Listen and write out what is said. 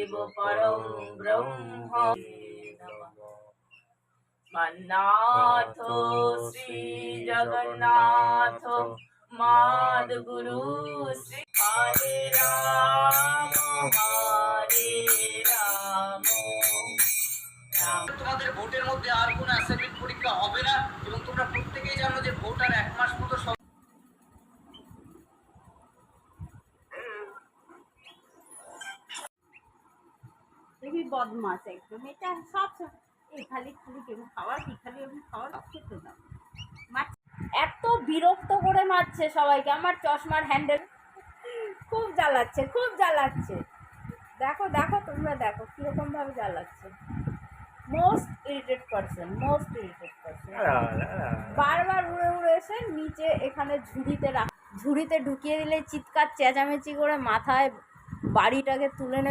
তদেব পরম ব্রহ্ম নমঃ। মন্নাথ শ্রী জগন্নাথ মাধগুরু শ্রী হরে রাম হরে রাম। তোমাদের ভোটের মধ্যে আর কোনো অ্যাসাইনমেন্ট পরীক্ষা হবে না এবং তোমরা প্রত্যেকেই জানো যে ভোট আর 1 মাস মতো। দেখি বদমাস একদম, এটা সব এই খালি খালি কেমন খাওয়ার কি খালি এমনি খাওয়ার খেতে দাও। এত বিরক্ত করে মারছে সবাইকে, আমার চশমার হ্যান্ডেল খুব জ্বালাচ্ছে, খুব জ্বালাচ্ছে। দেখো দেখো তোমরা দেখো কিরকম ভাবে জ্বালাচ্ছে। Most irritate person, most irritate person. বারবার উড়ে উড়ে এসে নিচে এখানে ঝুড়িতে ঢুকিয়ে দিলে চিৎকার চেঁচামেচি করে মাথায় বাড়িটাকে তুলে নেবে।